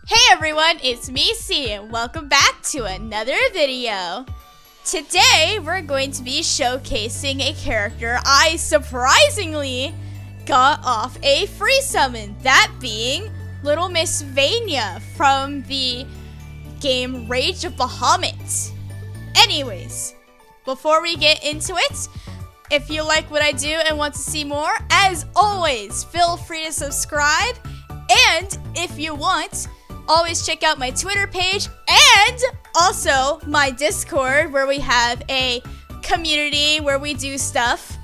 Hey everyone, it's me, C, and welcome back to another video. Today, we're going to be showcasing a character I surprisingly got off a free summon, that being Little Miss Vania from the game Rage of Bahamut. Anyways, before we get into it, if you like what I do and want to see more, as always, feel free to subscribe, and if you want, always check out my Twitter page and also my Discord, where we have a community where we do stuff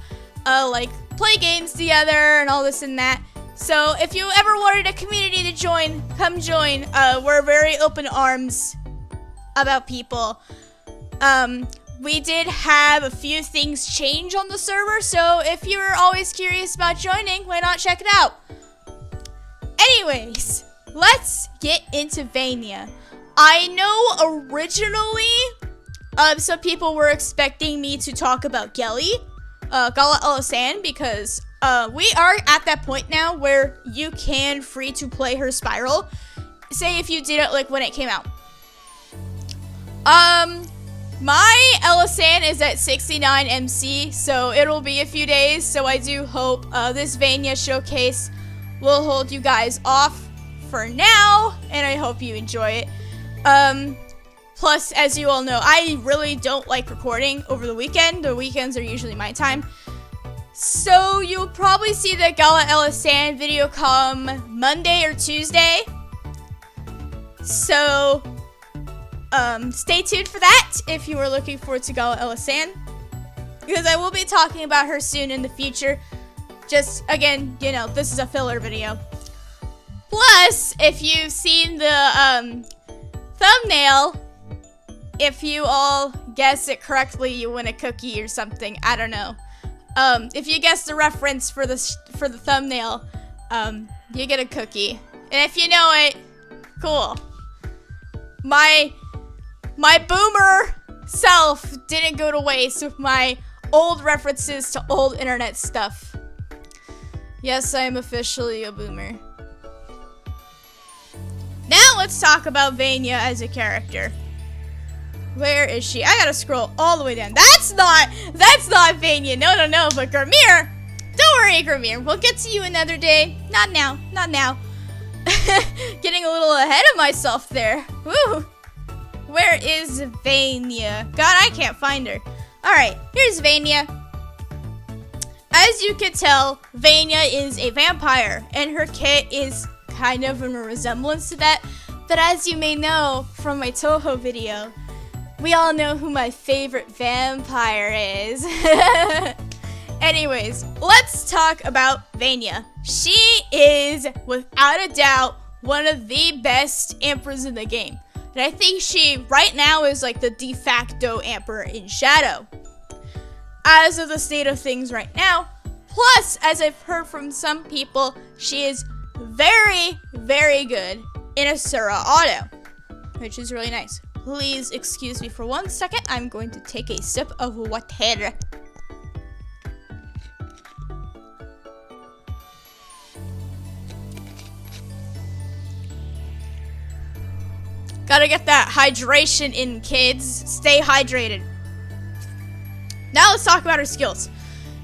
like play games together and all this and that. So if you ever wanted a community to join, come join. We're very open arms about people. We did have a few things change on the server, so if you're always curious about joining, why not check it out? Anyways, let's get into Vania. I know originally, some people were expecting me to talk about Gala Alisand, because we are at that point now where you can free to play her Spiral. Say if you did it like when it came out. My Alisand is at 69 MC, so it'll be a few days. So I do hope this Vania showcase will hold you guys off for now, and I hope you enjoy it. Plus, as you all know, I really don't like recording over the weekend. The weekends are usually my time. So you'll probably see the Gala Alisand video come Monday or Tuesday. So stay tuned for that if you are looking forward to Gala Alisand, because I will be talking about her soon in the future. Just, again, you know, this is a filler video. Plus, if you've seen the thumbnail, if you all guess it correctly, you win a cookie or something. I don't know. If you guess the reference for the thumbnail, you get a cookie. And if you know it, cool. My boomer self didn't go to waste with my old references to old internet stuff. Yes, I am officially a boomer. Now let's talk about Vania as a character. Where is she? I gotta scroll all the way down. That's not Vania. No, but Gramir. Don't worry, Gramir. We'll get to you another day. Not now. Getting a little ahead of myself there. Woo. Where is Vania? God, I can't find her. Alright, here's Vania. As you can tell, Vania is a vampire, and her kit is kind of in a resemblance to that. But as you may know from my touhou video, we all know who my favorite vampire is. Anyways, let's talk about Vania. She is, without a doubt, one of the best Emperors in the game. And I think she, right now, is like the de facto Emperor in Shadow, as of the state of things right now. Plus, as I've heard from some people, she is very, very good in Asura Auto, which is really nice. Please excuse me for 1 second. I'm going to take a sip of water. Gotta get that hydration in, kids. Stay hydrated. Now let's talk about her skills.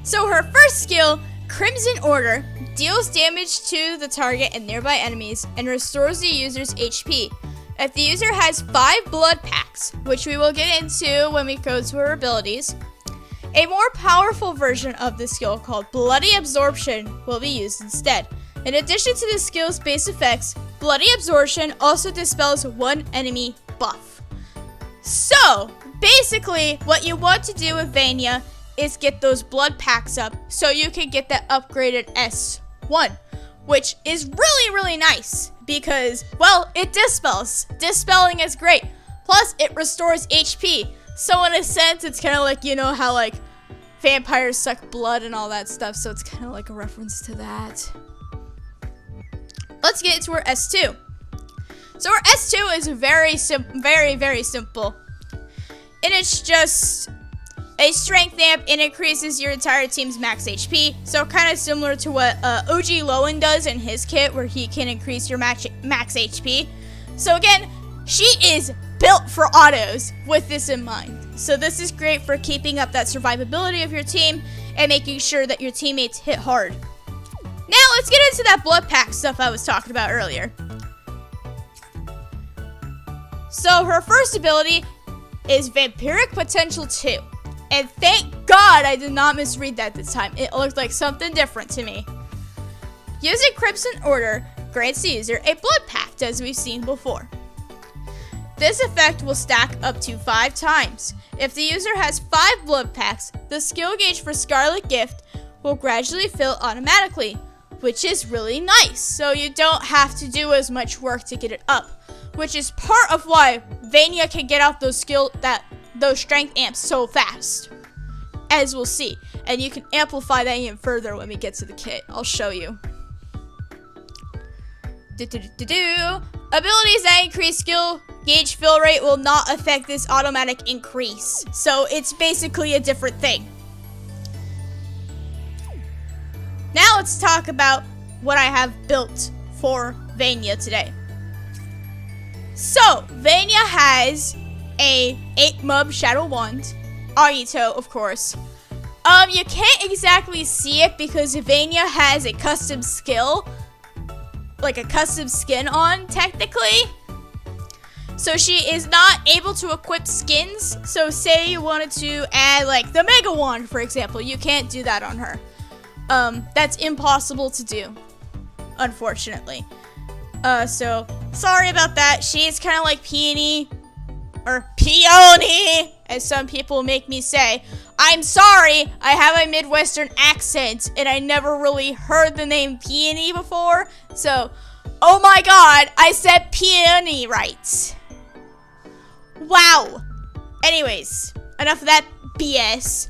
So her first skill, Crimson Order, deals damage to the target and nearby enemies and restores the user's HP. If the user has 5 blood packs, which we will get into when we go to her abilities, a more powerful version of the skill called Bloody Absorption will be used instead. In addition to the skill's base effects, Bloody Absorption also dispels one enemy buff. So, basically, what you want to do with Vania is get those blood packs up so you can get that upgraded S1, which is really, really nice because, well, it dispels. Dispelling is great. Plus, it restores HP. So in a sense, it's kind of like, you know how like vampires suck blood and all that stuff, so it's kind of like a reference to that. Let's get into her S2. So her S2 is very, very simple. And it's just a strength amp, and increases your entire team's max HP. So kind of similar to what OG Lowen does in his kit, where he can increase your max HP. So again, she is built for autos with this in mind. So this is great for keeping up that survivability of your team and making sure that your teammates hit hard. Now let's get into that blood pack stuff I was talking about earlier. So her first ability is Vampiric Potential 2. And thank God I did not misread that this time. It looked like something different to me. Using Crimson Order grants the user a blood pact, as we've seen before. This effect will stack up to 5 times. If the user has 5 blood packs, the skill gauge for Scarlet Gift will gradually fill automatically, which is really nice, so you don't have to do as much work to get it up, which is part of why Vania can get out those strength amps so fast, as we'll see. And you can amplify that even further when we get to the kit. I'll show you. Abilities that increase skill gauge fill rate will not affect this automatic increase. So it's basically a different thing. Now let's talk about what I have built for Vania today. So Vania has a 8 MUB Shadow Wand, Agito, of course. You can't exactly see it because Vania has a custom skill, like a custom skin on, technically. So she is not able to equip skins. So say you wanted to add like the Mega Wand, for example, you can't do that on her. That's impossible to do, unfortunately. So sorry about that. She's kind of like Peony, or Peony, as some people make me say. I'm sorry, I have a Midwestern accent, and I never really heard the name Peony before, so, oh my god, I said Peony right. Wow. Anyways, enough of that BS.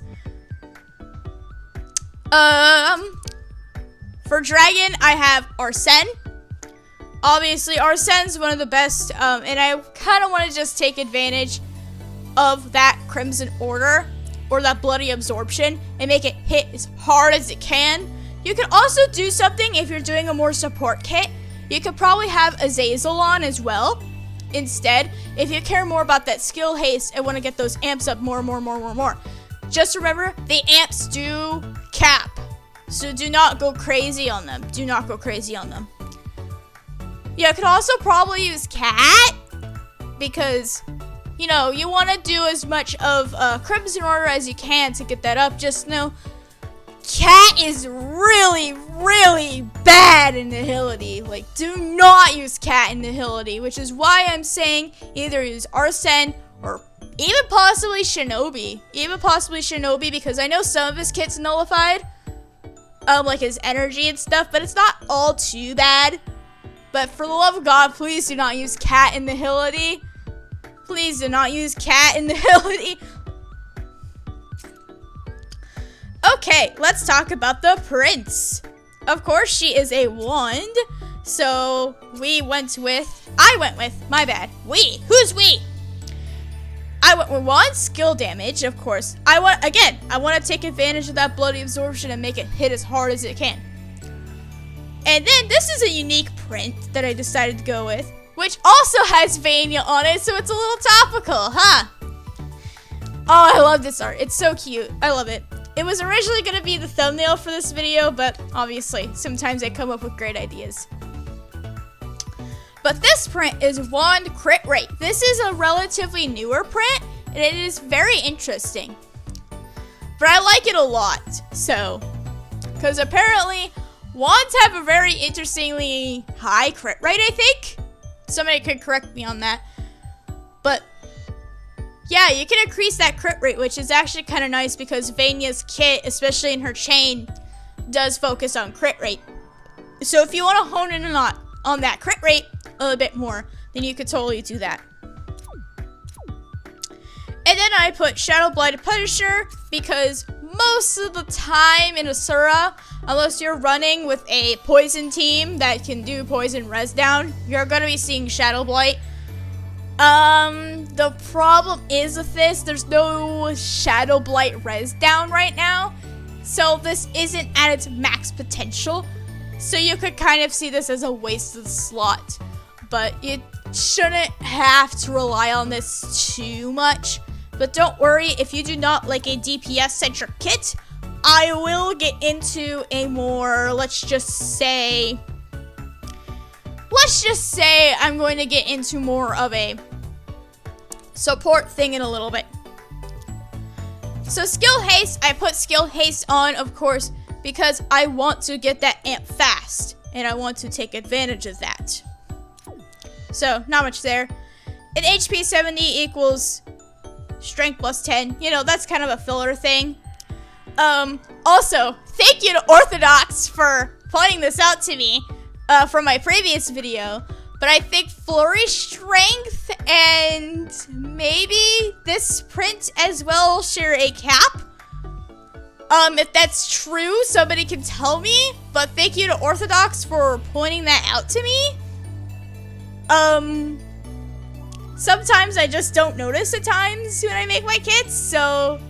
For Dragon, I have Arsene. Obviously, Arsene's one of the best, and I kind of want to just take advantage of that Crimson Order, or that Bloody Absorption, and make it hit as hard as it can. You can also do something if you're doing a more support kit. You could probably have Azazel on as well, instead, if you care more about that skill haste and want to get those amps up more. Just remember, the amps do cap, so do not go crazy on them. Do not go crazy on them. Yeah, I could also probably use Cat, because, you know, you want to do as much of Crimson Order as you can to get that up. Just know, Cat is really bad in Nihility. Like, do not use Cat in Nihility, which is why I'm saying either use Arsene or even possibly Shinobi. Because I know some of his kit's nullified, like his energy and stuff, but it's not all too bad. But for the love of God, please do not use Cat in Nihility. Please do not use Cat in Nihility. Okay, let's talk about the Prince. Of course, she is a wand. So I went with, my bad. Who's we? I went with wand skill damage, of course. I want to take advantage of that Bloody Absorption and make it hit as hard as it can. And then this is a unique print that I decided to go with, which also has Vania on it, so it's a little topical, huh? Oh, I love this art. It's so cute. I love it. It was originally going to be the thumbnail for this video, but obviously, sometimes I come up with great ideas. But this print is Wand Crit Rate. This is a relatively newer print, and it is very interesting. But I like it a lot, so, because apparently, wands have a very interestingly high crit rate, I think. Somebody could correct me on that. But yeah, you can increase that crit rate, which is actually kind of nice because Vania's kit, especially in her chain, does focus on crit rate. So if you want to hone in on that crit rate a little bit more, then you could totally do that. And then I put Shadow Blighted Punisher because most of the time in Asura, unless you're running with a poison team that can do poison res down, you're going to be seeing Shadow Blight. The problem is with this, there's no Shadow Blight res down right now, so this isn't at its max potential, so you could kind of see this as a wasted slot, but shouldn't have to rely on this too much. But don't worry, if you do not like a DPS-centric kit, I will get into a more, let's just say I'm going to get into more of a support thing in a little bit. So skill haste, I put skill haste on, of course, because I want to get that amp fast, and I want to take advantage of that. So, not much there. An HP 70 equals strength plus 10. You know, that's kind of a filler thing. Also, thank you to Orthodox for pointing this out to me from my previous video. But I think Flurry Strength and maybe this print as well share a cap. If that's true, somebody can tell me. But thank you to Orthodox for pointing that out to me. Sometimes I just don't notice at times when I make my kits, so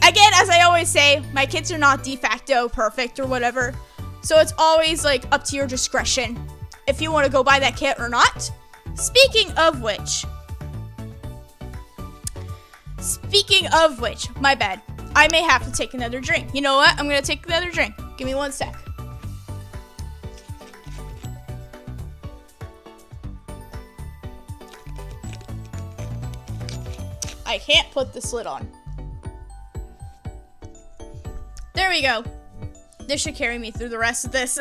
again, as I always say, my kits are not de facto perfect or whatever, so it's always like up to your discretion if you want to go buy that kit or not. Speaking of which, my bad, I may have to take another drink. You know what? I'm gonna take another drink. Give me 1 sec. I can't put this lid on. There we go. This should carry me through the rest of this.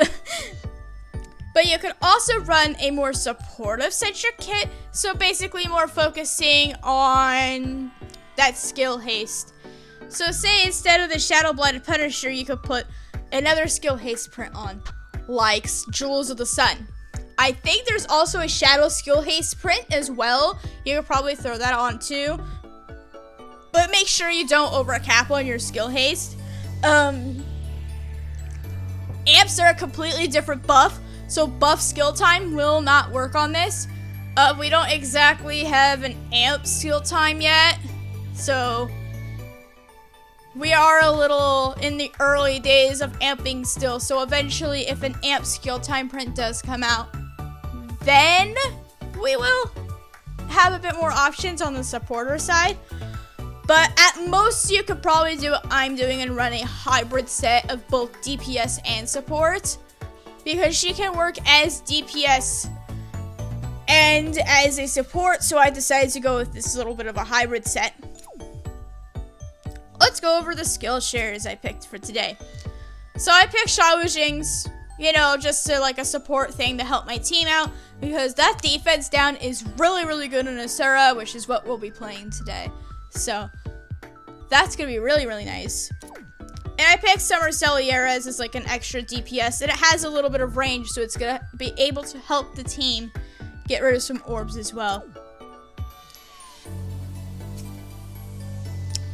But you could also run a more supportive centric kit. So basically more focusing on that skill haste. So say instead of the Shadow Blighted Punisher, you could put another skill haste print on. Like Jewels of the Sun. I think there's also a Shadow skill haste print as well. You could probably throw that on too. But make sure you don't overcap on your skill haste. Amps are a completely different buff, so buff skill time will not work on this. We don't exactly have an amp skill time yet, so we are a little in the early days of amping still. So eventually, if an amp skill time print does come out, then we will have a bit more options on the supporter side. But at most, you could probably do what I'm doing and run a hybrid set of both DPS and support. Because she can work as DPS and as a support, so I decided to go with this little bit of a hybrid set. Let's go over the skill shares I picked for today. So I picked Wujing's, you know, just to like a support thing to help my team out. Because that defense down is really, really good in Asura, which is what we'll be playing today. So that's gonna be really, really nice. And I picked Summer Celliera as like an extra DPS, and it has a little bit of range, so it's gonna be able to help the team get rid of some orbs as well.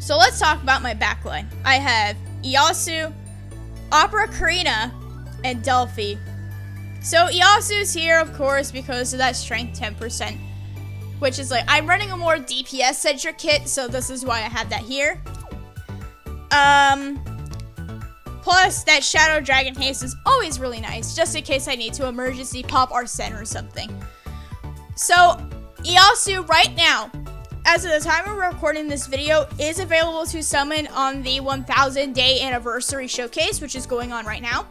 So let's talk about my backline. I have Iyasu, Opera Karina, and Delphi. So Iyasu's here, of course, because of that strength 10%. Which is like, I'm running a more DPS-centric kit, so this is why I have that here. Plus, that Shadow Dragon Haste is always really nice, just in case I need to emergency pop Arsene or something. So, Iyasu right now, as of the time we're recording this video, is available to summon on the 1000 day anniversary showcase, which is going on right now.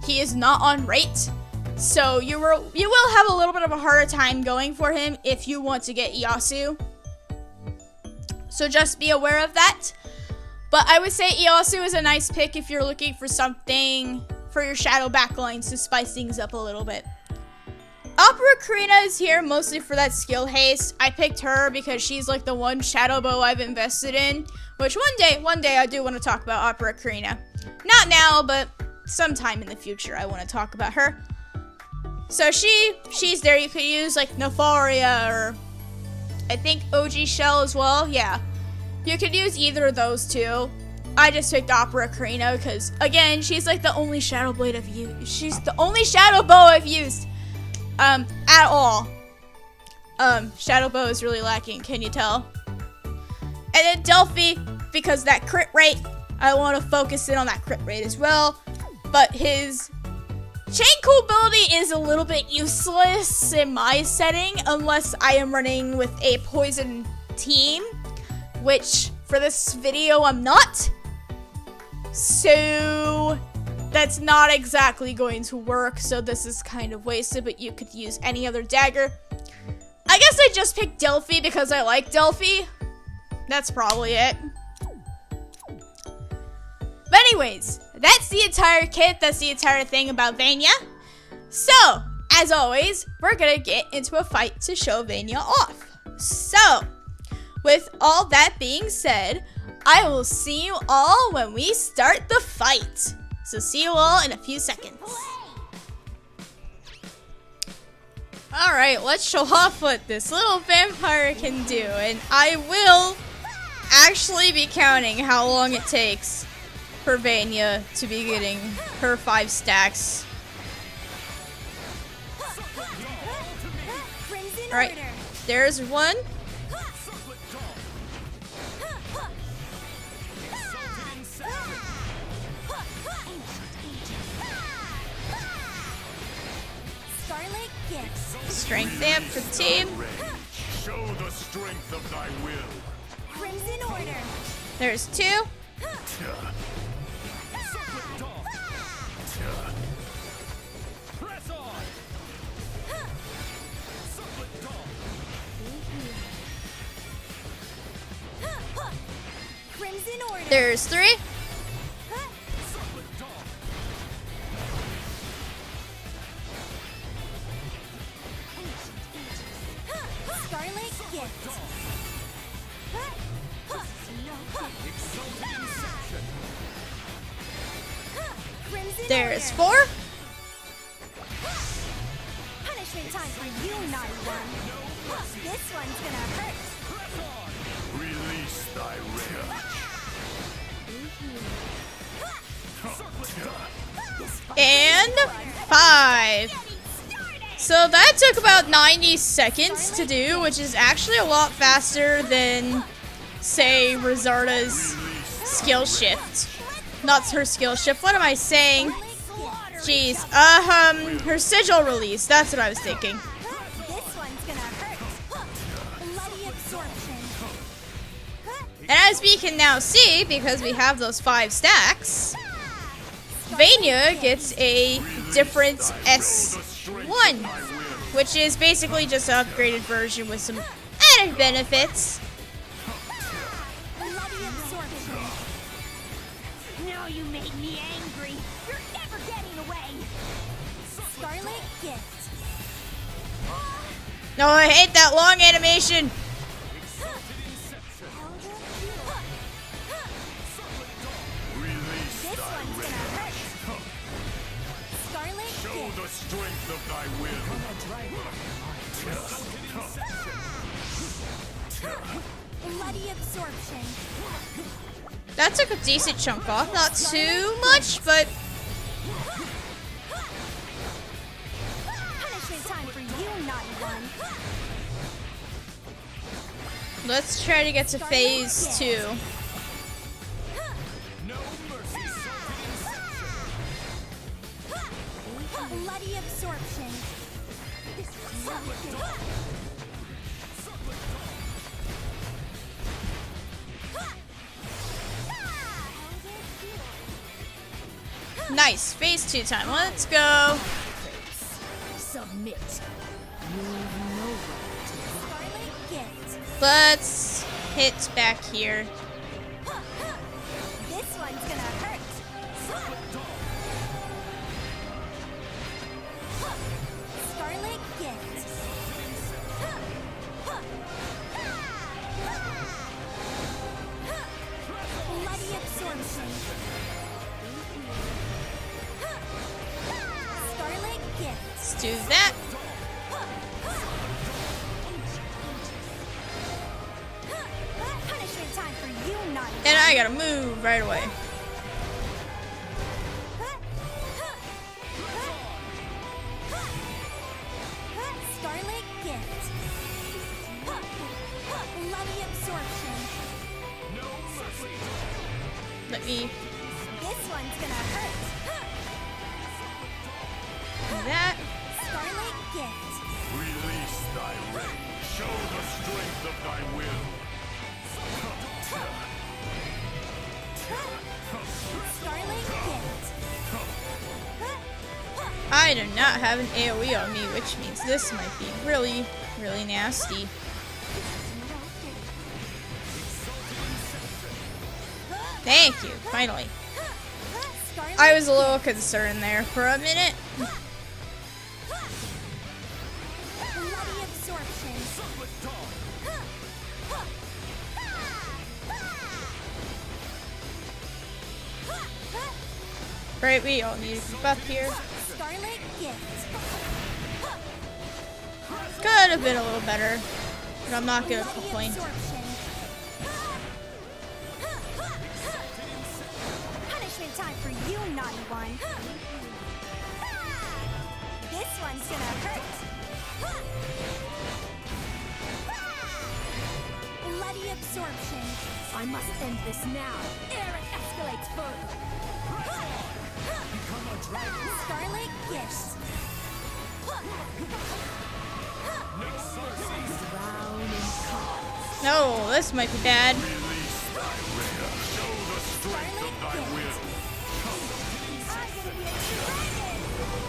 He is not on rate. So you will have a little bit of a harder time going for him if you want to get Iyasu. So just be aware of that. But I would say Iyasu is a nice pick if you're looking for something for your shadow backlines to spice things up a little bit. Opera Karina is here mostly for that skill haste. I picked her because she's like the one shadow bow I've invested in. Which one day I do want to talk about Opera Karina. Not now, but sometime in the future I want to talk about her. So she's there. You could use like Nefaria or I think OG Shell as well. Yeah, you could use either of those two. I just picked Opera Karina because again, she's like the only Shadow Blade I've used. She's the only Shadow Bow I've used at all. Shadow Bow is really lacking. Can you tell? And then Delphi, because that crit rate, I want to focus in on that crit rate as well. But his Chain Cool ability is a little bit useless in my setting unless I am running with a poison team, which for this video I'm not. So that's not exactly going to work, so this is kind of wasted, but you could use any other dagger. I guess I just picked Delphi because I like Delphi. That's probably it. But anyways, that's the entire kit. That's the entire thing about Vania. So, as always, we're gonna get into a fight to show Vania off. So, with all that being said, I will see you all when we start the fight. So see you all in a few seconds. Alright, let's show off what this little vampire can do. And I will actually be counting how long it takes for Vania to be getting her 5 stacks. Alright, there's one. Strength amp for the team. Show the strength of thy will. Crimson order. There's 2. Press on. Crimson order. There's 3. Scarlet gift. Crimson There's order. 4. Punishment time for you, naughty one. This one's gonna hurt. Release thy wrath. And 5. So that took about 90 seconds to do, which is actually a lot faster than, say, Rizarda's skill shift. Not her skill shift, what am I saying? Jeez, her sigil release, that's what I was thinking. This one's gonna hurt. Bloody absorption. And as we can now see, because we have those 5 stacks, Vania gets a different S1, which is basically just an upgraded version with some added benefits. Bloody absorption. Now you made me angry. You're never getting away. Scarlet gift. No, I hate that long animation. This one's gonna hurt. Scarlet Show gift. the strength of thy will. Bloody absorption. That took a decent chunk off. Not too much, but Punishment time for you, naughty one. let's try to get to phase 2. Bloody absorption. Nice, phase 2 time. Let's go. Submit. Scarlet gift. Let's hit back here. This one's gonna hurt. Scarlet gift. Bloody absorption. Scarlet gift. Let's do that. Punishment time for you, naughty. And I gotta move right away. Scarlet gift. Bloody absorption. Let me. This one's gonna hurt. Show the strength of thy will. Scarlet Gift. I do not have an AoE on me, which means this might be really, really nasty. Thank you, finally. Scarlet I was a little concerned there for a minute. Bloody Absorption. Right, we all need to buff here. Scarlet Gift. Could have been a little better, but I'm not gonna Bloody complain. Absorption. Punishment time for you, naughty one. This one's gonna hurt. Bloody Absorption. I must end this now. Ere it escalates further. Scarlet Gift. Drown in calm. No, this might be bad. Release thy will. Show the strength of thy will.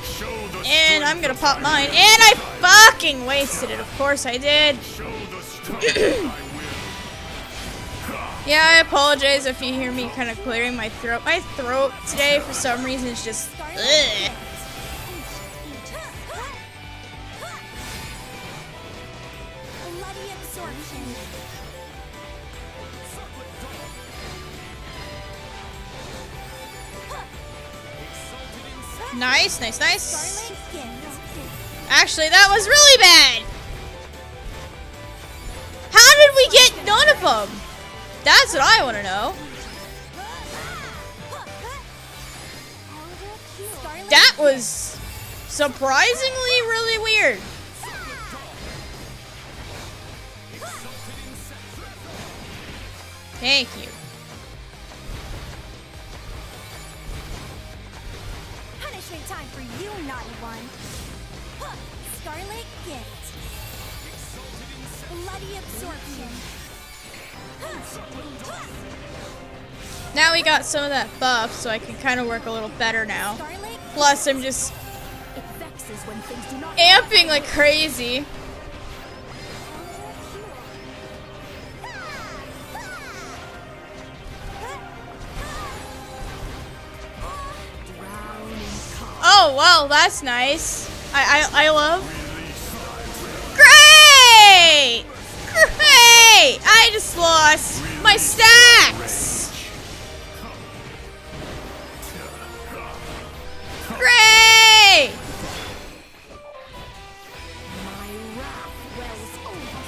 Show the And I'm strength gonna of pop thy mine. will. And I fucking wasted it. Of course I did. Show the strength of thy will. Yeah, I apologize if you hear me kind of clearing my throat. My throat today, for some reason, is just ugh. Bloody Absorption. Nice, nice, nice. Scarlet Gift. Actually, that was really bad. How did we get none of them? That's what I want to know. Scarlet That was surprisingly really weird. Thank you. Punishment time for you, naughty one. Scarlet Gift. Bloody Absorption. Now we got some of that buff, so I can kind of work a little better now. Scarlet Plus, I'm just It vexes when things do not amping like crazy. drown in calm. Oh, well, that's nice. I love. Release thy will. Great! Great! I just lost my stacks. Great! My wrath wells over.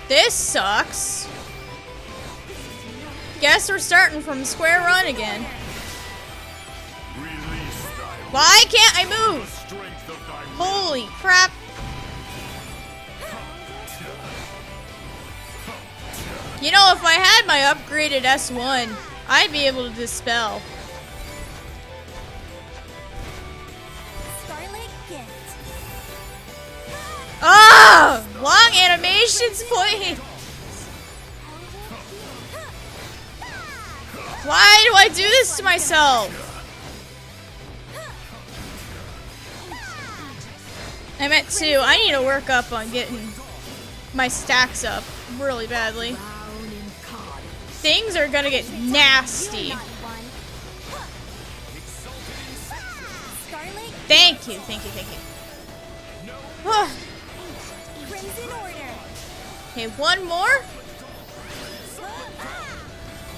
This sucks. Guess we're starting from square one again. Release thy will. Why can't I move? Strength of thy will. Holy crap. You know, if I had my upgraded S1, I'd be able to dispel. Scarlet Gift. Ah! Long animations, please. Why do I do this to myself? I'm at 2. I need to work up on getting my stacks up really badly. Drown in calm. Things are gonna get nasty. You, naughty one. Scarlet Thank you, thank you, thank you. Crimson Order. Okay, one more.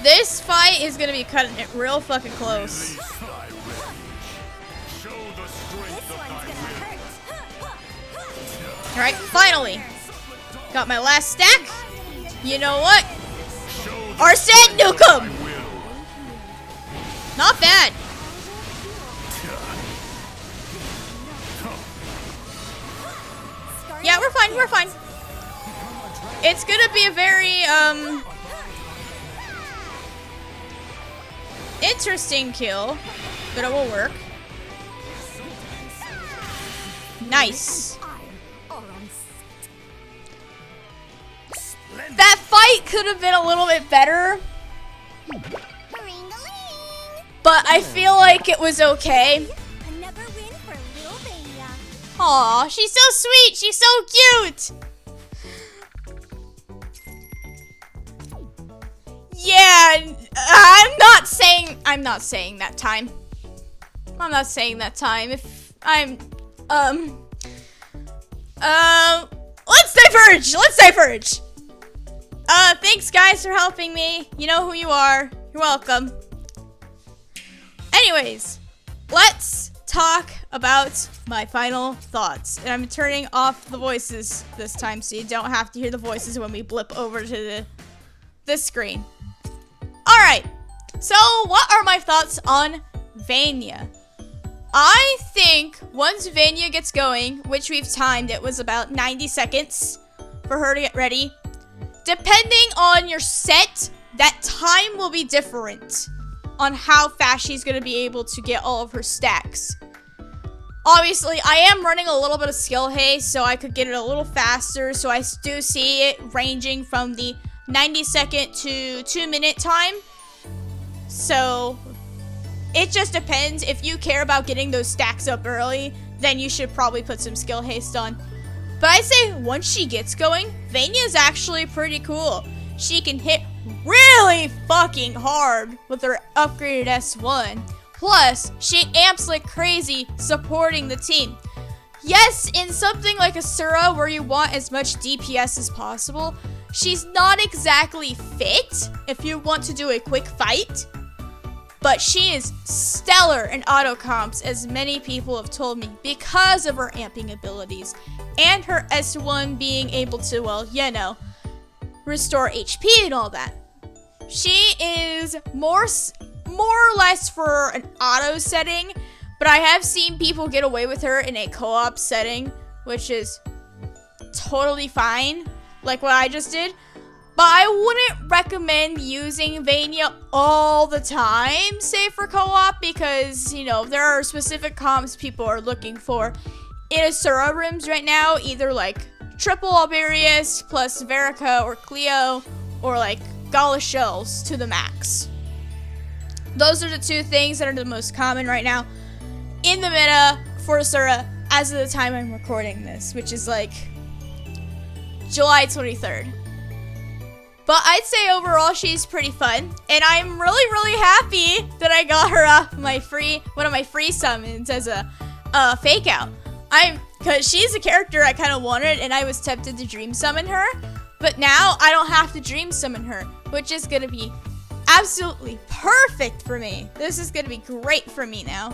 This fight is gonna be cutting it real fucking close. Release thy rage. Show the This strength of one's thy gonna will. hurt. Alright, finally. Got my last stack. You know what? Show the Arsene strength of thy MUB. will. Not bad. Scarlet Yeah, we're fine, we're fine. It's gonna be a very, interesting kill, but it will work. Nice. I are on Splendid. That fight could have been a little bit better, Ring-a-ling. but I feel like it was okay. Another win for little Vania. Aw, she's so sweet. She's so cute. Yeah, I'm not saying that time. I'm not saying that time. If I'm, let's diverge. Let's diverge. Thanks guys for helping me. You know who you are. You're welcome. Anyways, let's talk about my final thoughts. And I'm turning off the voices this time so you don't have to hear the voices when we blip over to this screen. Alright, so what are my thoughts on Vania? I think once Vania gets going, which we've timed, it was about 90 seconds for her to get ready. Depending on your set, that time will be different on how fast she's going to be able to get all of her stacks. Obviously, I am running a little bit of skill haste, so I could get it a little faster, so I do see it ranging from the 90-second to 2-minute time. So it just depends. If you care about getting those stacks up early, then you should probably put some skill haste on. But I say once she gets going, Vania's actually pretty cool. She can hit really fucking hard with her upgraded S1. Plus, she amps like crazy supporting the team. Yes, in something like Asura where you want as much DPS as possible, she's not exactly fit if you want to do a quick fight. But she is stellar in auto comps, as many people have told me, because of her amping abilities and her S1 being able to, well, you know, restore HP and all that. She is more or less for an auto setting, but I have seen people get away with her in a co-op setting, which is totally fine, like what I just did. But I wouldn't recommend using Vania all the time, say for co-op, because, you know, there are specific comps people are looking for in Asura rooms right now, either like triple Alberius plus Verica or Cleo, or like Gala Shells to the max. Those are the two things that are the most common right now in the meta for Asura as of the time I'm recording this, which is like July 23rd. But I'd say overall she's pretty fun, and I'm really happy that I got her off my one of my free summons as a fake out. Because she's a character I kind of wanted, and I was tempted to dream summon her, but now I don't have to dream summon her, which is gonna be absolutely perfect for me. This is gonna be great for me now.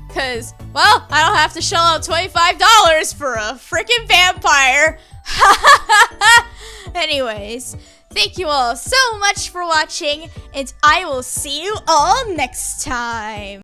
Because, well, I don't have to shell out $25 for a freaking vampire. Anyways, thank you all so much for watching, and I will see you all next time.